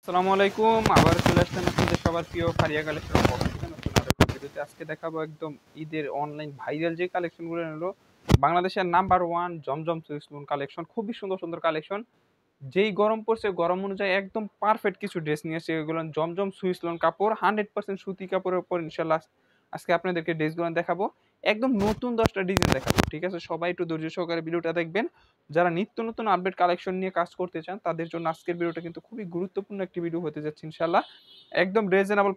আসসালামু আলাইকুম। আবার চলে আসলাম আপনাদের সবার প্রিয় ফারিয়া কালেকশন পক্ষ থেকে নতুন আরেকটা ভিডিওতে। আজকে দেখাবো একদম ঈদের অনলাইন ভাইরাল যে কালেকশনগুলো হলো বাংলাদেশের নাম্বার ওয়ান জমজম সুইস লোন কালেকশন। খুবই সুন্দর সুন্দর কালেকশন। যেই গরম পড়ছে গরম অনুযায়ী একদম পারফেক্ট কিছু ড্রেস নিয়ে এসে এগুলো জমজম সুইস লোন কাপড় 100% সুতি কাপড়ের উপর ইনশাল্লাহ আজকে আপনাদেরকে ড্রেসগুলো দেখাবো। একদম নতুন 10টা ডিজাইন দেখাবো, ঠিক আছে? সবাই একটু ধৈর্য সহকারে ভিডিওটা দেখবেন। যারা নিত্য নতুন আপডেট কালেকশন নিয়ে কাজ করতে চান তাদের জন্য আজকের ভিডিওটা কিন্তু খুবই গুরুত্বপূর্ণ একটি ভিডিও হতে যাচ্ছে ইনশাল্লাহ। একদম রিজনেবল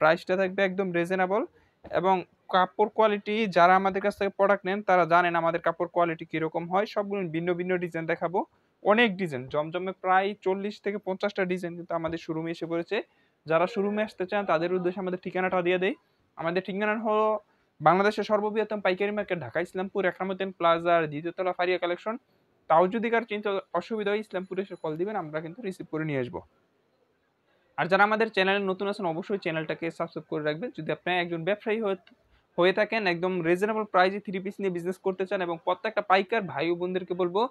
প্রাইসটা থাকবে একদম রিজনেবল। এবং কাপড় কোয়ালিটি, যারা আমাদের কাছ থেকে প্রোডাক্ট নেন তারা জানেন আমাদের কাপড় কোয়ালিটি কিরকম হয়। সবগুলো ভিন্ন ভিন্ন ডিজাইন দেখাবো। অনেক ডিজাইন জমজমে প্রায় 40 থেকে 50টা ডিজাইন কিন্তু আমাদের শোরুমে এসে পড়েছে। যারা শোরুমে আসতে চান তাদের উদ্দেশ্যে আমাদের ঠিকানাটা দিয়ে দেই। আমাদের ঠিকানা হলো বাংলাদেশের সর্ববৃহত্তম পাইকারি মার্কেট, ঢাকা ইসলামপুর একরামুদ্দিন প্লাজার দ্বিতীয়তলা, ফারিয়া কালেকশন। তাও যদি কার চিন্তা অসুবিধা হয় ইসলামপুরে এসে কল দিবেন, আমরা কিন্তু রিসিভ করে নিয়ে আসবো। আর যারা আমাদের চ্যানেলে নতুন আছেন অবশ্যই চ্যানেলটাকে সাবস্ক্রাইব করে রাখবেন। যদি আপনি একজন ব্যবসায়ী হয়ে থাকেন, একদম রিজনেবল প্রাইসে থ্রি পিস নিয়ে বিজনেস করতে চান, এবং প্রত্যেকটা পাইকার ভাই ও বোনদেরকে বলবো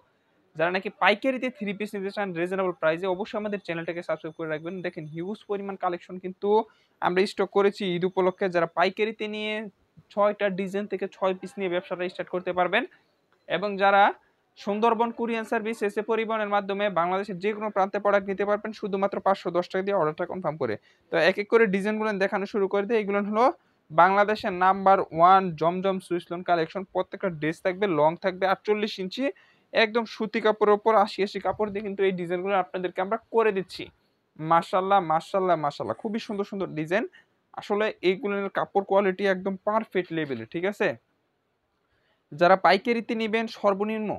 যারা নাকি পাইকারিতে থ্রি পিস নিতে চান রিজনেবল প্রাইসে, অবশ্যই আমাদের চ্যানেলটাকে সাবস্ক্রাইব করে রাখবেন। দেখেন হিউজ পরিমাণ কালেকশন কিন্তু আমরা স্টক করেছি ঈদ উপলক্ষে। যারা পাইকারিতে নিয়ে 6টা ডিজাইন থেকে 6 পিস নিয়ে ব্যবসাটা স্টার্ট করতে পারবেন। এবং যারা সুন্দরবন কুরিয়ান সার্ভিস এসে পরিবহনের মাধ্যমে বাংলাদেশের যে কোনো প্রান্তে প্রোডাক্ট নিতে পারবেন শুধুমাত্র 510 টাকা দিয়ে অর্ডারটা কনফার্ম করে। তো এক এক করে ডিজাইনগুলো দেখানো শুরু করে দিই। এগুলো হলো বাংলাদেশের নাম্বার ওয়ান জমজম সুইস লোন কালেকশন। প্রত্যেকটা ড্রেস থাকবে লং থাকবে 48 ইঞ্চি, একদম সুতি কাপড়ের উপর 80 কাপড় দিয়ে কিন্তু এই ডিজাইনগুলো আপনাদেরকে আমরা করে দিচ্ছি। মাশাল্লাহ মাশাল্লাহ মাশাল্লাহ, খুবই সুন্দর সুন্দর ডিজাইন। আসলে এইগুলোর কাপড় কোয়ালিটি একদম পারফেক্ট লেভেলের, ঠিক আছে? যারা পাইকারিতে নেবেন সর্বনিম্ন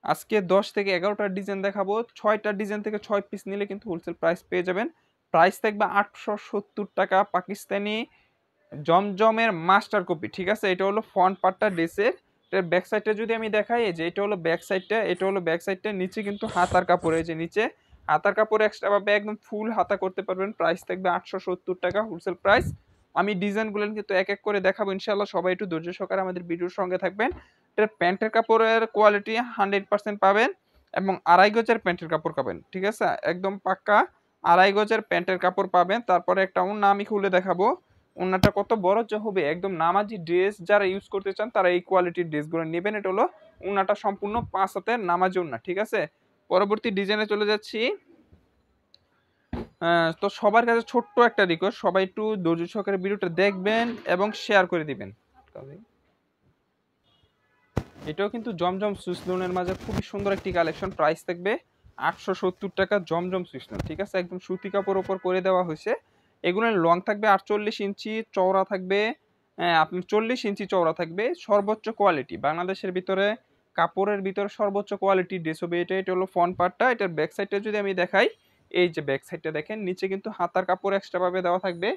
আজকে 10 থেকে 11টা ডিজাইন দেখাবো, 6টা ডিজাইন থেকে 6 পিস নিলে কিন্তু হোলসেল প্রাইস পেয়ে যাবেন। প্রাইস থাকবে 870 টাকা পাকিস্তানি জমজমের মাস্টার কপি, ঠিক আছে? এটা হলো ফ্রন্ট পার্টটা ড্রেসের। এটার ব্যাক সাইডটা যদি আমি দেখাই, এই যে এটা হলো ব্যাক সাইডটা, এটা হলো ব্যাক সাইডটা। নিচে কিন্তু হাতার কাপড়, এই যে নিচে হাতার কাপড় এক্সট্রা পাবে, একদম ফুল হাতা করতে পারবেন। প্রাইস থাকবে 870 টাকা হোলসেল প্রাইস। আমি ডিজাইনগুলো কিন্তু এক এক করে দেখাবো ইনশাআল্লাহ, সবাই একটু ধৈর্য সহকারে আমাদের ভিডিওর সঙ্গে থাকবেন। এটার প্যান্টের কাপড়ের কোয়ালিটি 100% পাবেন, এবং 2.5 গজের প্যান্টের কাপড় পাবেন, ঠিক আছে? একদম পাক্কা 2.5 গজের প্যান্টের কাপড় পাবেন। তারপরে একটা ওড়না আমি খুলে দেখাবো। ওড়নাটা কত বড় যে হবে, একদম নামাজি ড্রেস যারা ইউজ করতে চান তারা এই কোয়ালিটির ড্রেসগুলো নেবেন। এটা হলো ওড়নাটা সম্পূর্ণ 5 হাতের নামাজি ওড়না, ঠিক আছে? পরবর্তী ডিজাইনে চলে যাচ্ছি। তো সবার কাছে ছোট্ট একটা রিকোয়েস্ট, সবাই একটু ধৈর্য সহকারে ভিডিওটা দেখবেন এবং শেয়ার করে দিবেন। এটাও কিন্তু জমজম সুইস লোনের মাঝে খুবই সুন্দর একটি কালেকশন। প্রাইস থাকবে 870 টাকা জমজম সুইস লোন, ঠিক আছে? একদম সুতি কাপড় ওপর করে দেওয়া হয়েছে। এগুলোর লং থাকবে 48 ইঞ্চি, চওড়া থাকবে আপনার 40 ইঞ্চি চওড়া থাকবে। সর্বোচ্চ কোয়ালিটি বাংলাদেশের ভিতরে কাপড়ের ভিতরে সর্বোচ্চ কোয়ালিটি ড্রেস হবে এটা। এটা হলো ফ্রন্ট পার্টটা। এটার ব্যাক সাইডটা যদি আমি দেখাই, এই যে ব্যাক সাইডটা দেখেন, নিচে কিন্তু হাতার কাপড় এক্সট্রা ভাবে দেওয়া থাকবে।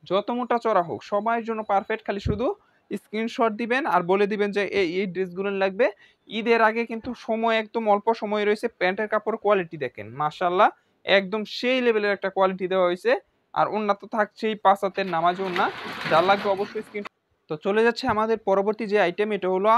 যত মোটা চড়া হোক সবার জন্য পারফেক্ট, খালি শুধু স্ক্রিনশট দিবেন আর বলে দিবেন যে এই ড্রেসগুলো লাগবে। ঈদের আগে কিন্তু সময় একদম অল্প সময় রয়েছে। প্যান্টের কাপড় কোয়ালিটি দেখেন মাশাআল্লাহ, একদম সেই লেভেলের একটা কোয়ালিটি দেওয়া হয়েছে। আর ওন্না তো থাকছেই 5 হাতের নামাজ ওন্না, যার লাগবে অবশ্যই স্ক্রিন। তো চলে যাচ্ছে আমাদের পরবর্তী যে আইটেম, এটা হলো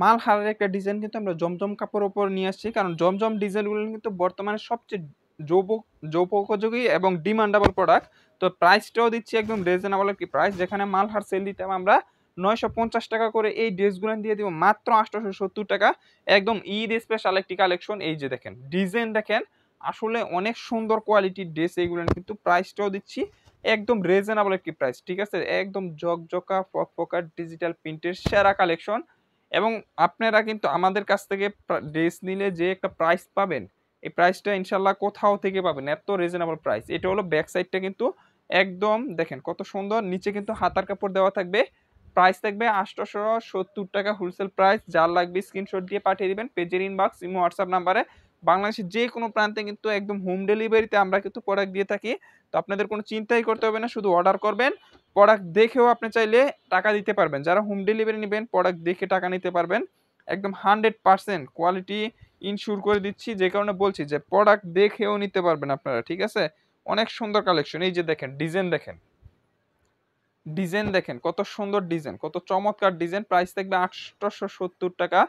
মালহারের একটা ডিজাইন কিন্তু আমরা জমজম কাপড়ের উপর নিয়ে আসছি, কারণ জমজম ডিজাইনগুলো কিন্তু বর্তমানে সবচেয়ে যৌব যৌপোপযোগী এবং ডিমান্ডেবল প্রোডাক্ট। তো প্রাইসটাও দিচ্ছি একদম রিজনেবল একটি প্রাইস। যেখানে মালহার সেল দিতাম আমরা 950 টাকা করে, এই ড্রেসগুলো দিয়ে দিব মাত্র 870 টাকা। একদম ঈদ স্পেশাল একটি কালেকশন। এই যে দেখেন ডিজাইন দেখেন, আসলে অনেক সুন্দর কোয়ালিটির ড্রেস এইগুলো, কিন্তু প্রাইসটাও দিচ্ছি একদম রিজনেবল একটি প্রাইস, ঠিক আছে? একদম জকজকা ফকফকা ডিজিটাল প্রিন্টের সেরা কালেকশন। এবং আপনারা কিন্তু আমাদের কাছ থেকে ড্রেস নিলে যে একটা প্রাইস পাবেন, এই প্রাইসটা ইনশাল্লাহ কোথাও থেকে পাবেন, এত রিজনেবল প্রাইস। এটা হলো ব্যাক সাইডটা কিন্তু একদম দেখেন কত সুন্দর, নিচে কিন্তু হাতার কাপড় দেওয়া থাকবে। প্রাইস থাকবে 870 টাকা হোলসেল প্রাইস। যার লাগবে স্ক্রিনশট দিয়ে পাঠিয়ে দিবেন পেজের ইনবক্স ইমো হোয়াটসঅ্যাপ নাম্বারে। বাংলাদেশের যে কোনো প্রান্তে কিন্তু একদম হোম ডেলিভারিতে আমরা কিন্তু প্রোডাক্ট দিয়ে থাকি। তো আপনাদের কোনো চিন্তাই করতে হবে না, শুধু অর্ডার করবেন। প্রোডাক্ট দেখেও আপনি চাইলে টাকা দিতে পারবেন। যারা হোম ডেলিভারি নেবেন প্রোডাক্ট দেখে টাকা নিতে পারবেন। একদম 100% কোয়ালিটি ইনশিওর করে দিচ্ছি, যে কারণে বলছি যে প্রোডাক্ট দেখেও নিতে পারবেন আপনারা, ঠিক আছে? অনেক সুন্দর কালেকশন। এই যে দেখেন ডিজাইন দেখেন, ডিজাইন দেখেন কত সুন্দর ডিজাইন, কত চমৎকার ডিজাইন। প্রাইস থাকবে 870 টাকা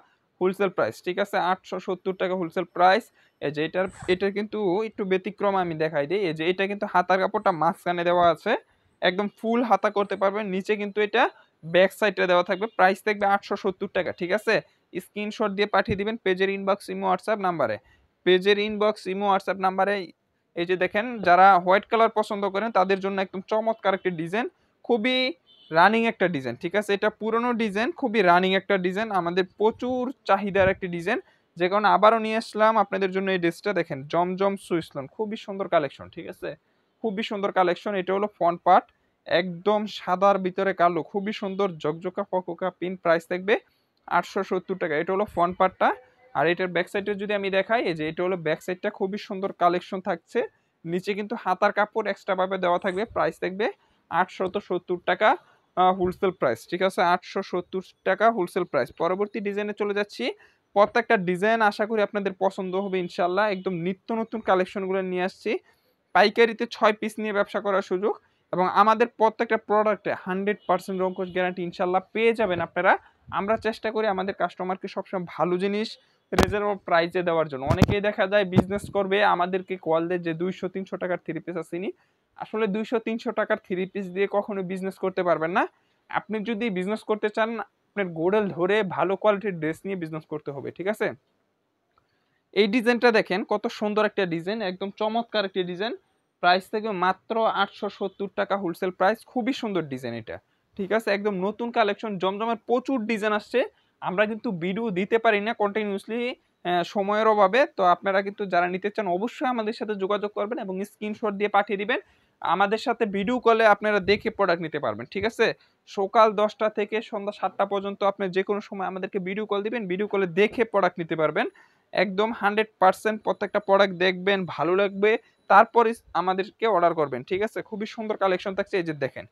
হোলসেল প্রাইস, ঠিক আছে? 870 টাকা হোলসেল প্রাইস। এই যে এটার কিন্তু একটু ব্যতিক্রম আমি দেখাই দিই। এই যে এটা কিন্তু হাতার কাপড়টা মাঝখানে দেওয়া আছে। একদম ফুল হাতা করতে পারবেন। নিচে কিন্তু এটা ব্যাক সাইডে দেওয়া থাকবে। প্রাইস থাকবে 870 টাকা, ঠিক আছে? স্ক্রিনশট দিয়ে পাঠিয়ে দিবেন পেজের ইনবক্স ইমো হোয়াটসঅ্যাপ নাম্বারে। পেজের ইনবক্স ইমো হোয়াটসঅ্যাপ নাম্বারে এই যে দেখেন, যারা হোয়াইট কালার পছন্দ করেন তাদের জন্য একদম চমৎকার একটা ডিজাইন, খুবই রানিং একটা ডিজাইন, ঠিক আছে? এটা পুরনো ডিজাইন, খুবই রানিং একটা ডিজাইন, আমাদের প্রচুর চাহিদার একটা ডিজাইন, যে কারণে আবারও নিয়ে আসলাম আপনাদের জন্য এই ড্রেসটা। দেখেন জমজম সুইসলন, খুবই সুন্দর কালেকশন, ঠিক আছে? খুবই সুন্দর কালেকশন। এটা হলো ফ্রন্ট পার্ট, একদম সাদার ভিতরে কালো, খুবই সুন্দর জকজকা ফকফকা পিন। প্রাইস থাকবে 870 টাকা। এটা হলো ফ্রন্ট পার্টটা। আর এটার ব্যাক সাইডে যদি আমি দেখাই, এই যে এটা হলো ব্যাক সাইডটা, খুবই সুন্দর কালেকশন থাকছে। নিচে কিন্তু হাতার কাপড় এক্সট্রা ভাবে দেওয়া থাকবে। প্রাইস থাকবে 870 টাকা হোলসেল প্রাইস, ঠিক আছে? 870 টাকা হোলসেল প্রাইস। পরবর্তী ডিজাইনে চলে যাচ্ছি। প্রত্যেকটা ডিজাইন আশা করি আপনাদের পছন্দ হবে ইনশাল্লাহ। একদম নিত্য নতুন কালেকশনগুলো নিয়ে আসছি। পাইকারিতে 6 পিস নিয়ে ব্যবসা করার সুযোগ, এবং আমাদের প্রত্যেকটা প্রোডাক্টে 100% রংকশ গ্যারান্টি ইনশাল্লাহ পেয়ে যাবেন আপনারা। আমরা চেষ্টা করি আমাদের কাস্টমারকে সবসময় ভালো জিনিস রিজনেবল প্রাইসে দেওয়ার জন্য। অনেকেই দেখা যায় বিজনেস করবে, আমাদেরকে কল দেয় যে 200-300 টাকার 3 পিস আসেনি। আসলে 200-300 টাকার 3 পিস দিয়ে কখনো বিজনেস করতে পারবেন না। আপনি যদি বিজনেস করতে চান, আপনার গোডেল ধরে ভালো কোয়ালিটির ড্রেস নিয়ে বিজনেস করতে হবে, ঠিক আছে? এই ডিজাইনটা দেখেন কত সুন্দর একটা ডিজাইন, একদম চমৎকার একটা ডিজাইন। প্রাইস থেকে মাত্র 870 টাকা হোলসেল প্রাইস। খুবই সুন্দর ডিজাইন এটা, ঠিক আছে? একদম নতুন কালেকশন, জমজমের প্রচুর ডিজাইন আসছে। আমরা কিন্তু ভিডিও দিতে পারি না কন্টিনিউসলি সময়ের অভাবে। তো আপনারা কিন্তু যারা নিতে চান অবশ্যই আমাদের সাথে যোগাযোগ করবেন এবং স্ক্রিনশট দিয়ে পাঠিয়ে দিবেন। আমাদের সাথে ভিডিও কলে আপনারা দেখে প্রোডাক্ট নিতে পারবেন, ঠিক আছে? সকাল 10টা থেকে সন্ধ্যা 7টা পর্যন্ত আপনি যে কোনো সময় আমাদেরকে ভিডিও কল দিবেন, ভিডিও কলে দেখে প্রোডাক্ট নিতে পারবেন। একদম 100% প্রত্যেকটা প্রোডাক্ট দেখবেন, ভালো লাগবে, তারপরে আমাদেরকে অর্ডার করবেন, ঠিক আছে? খুবই সুন্দর কালেকশন থাকছে। এই যে দেখেন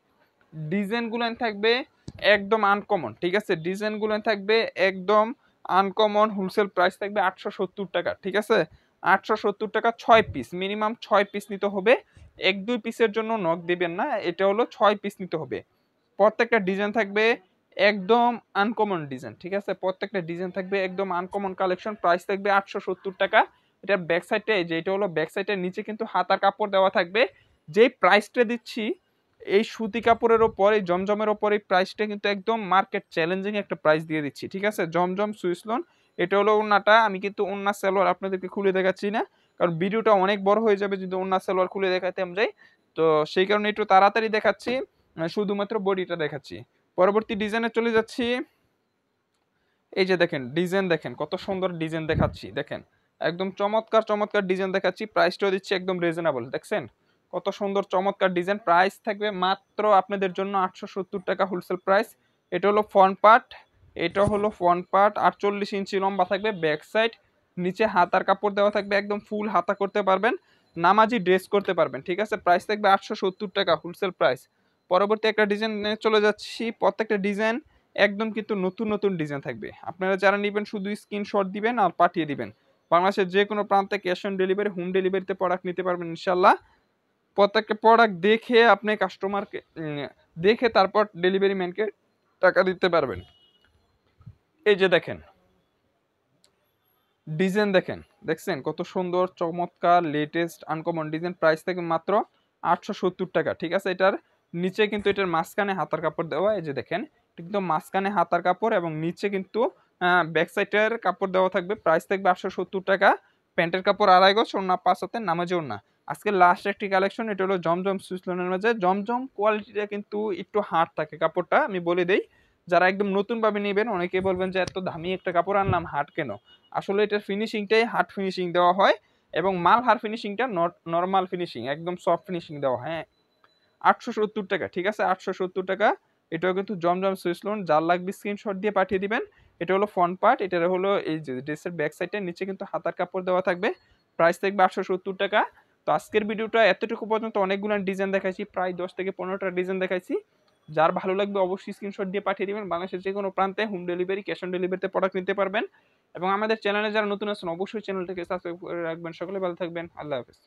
ডিজাইনগুলো থাকবে একদম আনকমন, ঠিক আছে? ডিজাইনগুলো থাকবে একদম আনকমন। হোলসেল প্রাইস থাকবে 870 টাকা, ঠিক আছে? 870 টাকা 6 পিস, মিনিমাম 6 পিস নিতে হবে। 1-2 পিসের জন্য নক দিবেন না, এটা হলো 6 পিস নিতে হবে। প্রত্যেকটা ডিজাইন থাকবে একদম আনকমন ডিজাইন, ঠিক আছে? প্রত্যেকটা ডিজাইন থাকবে একদম আনকমন কালেকশন। প্রাইস থাকবে 870 টাকা। এটার ব্যাক সাইডটা, এই যে এটা হলো ব্যাক সাইডের নিচে কিন্তু হাতার কাপড় দেওয়া থাকবে। যেই প্রাইসটা দিচ্ছি এই সুতি কাপড়ের ওপর, এই জমজমের ওপর, এই প্রাইসটা কিন্তু একদম মার্কেট চ্যালেঞ্জিং একটা প্রাইস দিয়ে দিচ্ছি, ঠিক আছে? জমজম সুইসলন। এটা হলো ওন্নাটা। আমি কিন্তু ওন্না সালোয়ার আপনাদেরকে খুলে দেখাচ্ছি না, কারণ ভিডিওটা অনেক বড় হয়ে যাবে যদি ওন্না সালোয়ার খুলে দেখাতাম যাই। তো সেই কারণে একটু তাড়াতাড়ি দেখাচ্ছি, শুধুমাত্র বডিটা দেখাচ্ছি। পরবর্তী ডিজাইনে চলে যাচ্ছি। এই যে দেখেন ডিজাইন, দেখেন কত সুন্দর ডিজাইন দেখাচ্ছি। দেখেন একদম চমৎকার চমৎকার ডিজাইন দেখাচ্ছি। প্রাইসটাও দিচ্ছি একদম রিজনেবল। দেখছেন কত সুন্দর চমৎকার ডিজাইন। প্রাইস থাকবে মাত্র আপনাদের জন্য 870 টাকা হোলসেল প্রাইস। এটা হলো ফ্রন্ট পার্ট, এটা হলো ফ্রন্ট পার্ট। 48 ইঞ্চি লম্বা থাকবে ব্যাক সাইড। নিচে হাতার কাপড় দেওয়া থাকবে, একদম ফুল হাতা করতে পারবেন, নামাজি ড্রেস করতে পারবেন, ঠিক আছে? প্রাইস থাকবে 870 টাকা হোলসেল প্রাইস। পরবর্তী একটা ডিজাইনে চলে যাচ্ছি। প্রত্যেকটা ডিজাইন একদম কিন্তু নতুন নতুন ডিজাইন থাকবে। আপনারা যারা নেবেন শুধু স্ক্রিনশট দিবেন আর পাঠিয়ে দিবেন। বাংলাদেশের যে কোনো প্রান্তে ক্যাশ অন ডেলিভারি, হোম ডেলিভারিতে প্রোডাক্ট নিতে পারবেন ইনশাল্লাহ। প্রত্যেকটা প্রোডাক্ট দেখে আপনি কাস্টমারকে দেখে তারপর ডেলিভারি ম্যানকে টাকা দিতে পারবেন। এই যে দেখেন ডিজাইন, দেখেন দেখছেন কত সুন্দর চমৎকার লেটেস্ট আনকমন ডিজাইন। প্রাইস থেকে মাত্র 870 টাকা, ঠিক আছে? এটার নিচে কিন্তু এটার মাঝখানে হাতার কাপড় দেওয়া। এই যে দেখেন কিন্তু মাঝখানে হাতার কাপড় এবং নিচে কিন্তু ব্যাক সাইডের কাপড় দেওয়া থাকবে। প্রাইস থাকবে 870 টাকা। প্যান্টের কাপড় 2.5 গজ, ওড়না 5 হাতের, নামাজে ওড়না। আজকে লাস্ট একটি কালেকশন, এটা হলো জমজম সুইসলনের মাঝে। জমজম কোয়ালিটিটা কিন্তু একটু হার্ড থাকে কাপড়টা, আমি বলে দেই। যারা একদম নতুন ভাবে নেবেন অনেকেই বলবেন যে এত দামি একটা কাপড় আনলাম হার্ড কেন? আসলে এটার ফিনিশিংটাই হার্ড ফিনিশিং দেওয়া হয়, এবং মাল হার ফিনিশিংটা নর্মাল ফিনিশিং, একদম সফট ফিনিশিং দেওয়া হয়, হ্যাঁ। 870 টাকা, ঠিক আছে? 870 টাকা। এটাও কিন্তু জমজম সুইসলন। যার লাগবে স্ক্রিনশট দিয়ে পাঠিয়ে দিবেন। এটা হলো ফ্রন্ট পার্ট, এটা হলো এই যে ড্রেসের ব্যাক সাইডের নিচে কিন্তু হাতার কাপড় দেওয়া থাকবে। প্রাইস থাকবে 870 টাকা। তো আজকের ভিডিওটা এতটুকু পর্যন্ত, অনেকগুলো ডিজাইন দেখাইছি, প্রায় 10 থেকে 15টা ডিজাইন দেখাইছি। যার ভালো লাগবে অবশ্যই স্ক্রিনশট দিয়ে পাঠিয়ে দিবেন। বাংলাদেশের যে কোনো প্রান্তে হোম ডেলিভারি, ক্যাশ অন ডেলিভারিতে প্রোডাক্ট নিতে পারবেন। এবং আমাদের চ্যানেলে যারা নতুন আছেন অবশ্যই চ্যানেলটাকে সাবস্ক্রাইব করে রাখবেন। সকলে ভালো থাকবেন। আল্লাহ হাফেজ।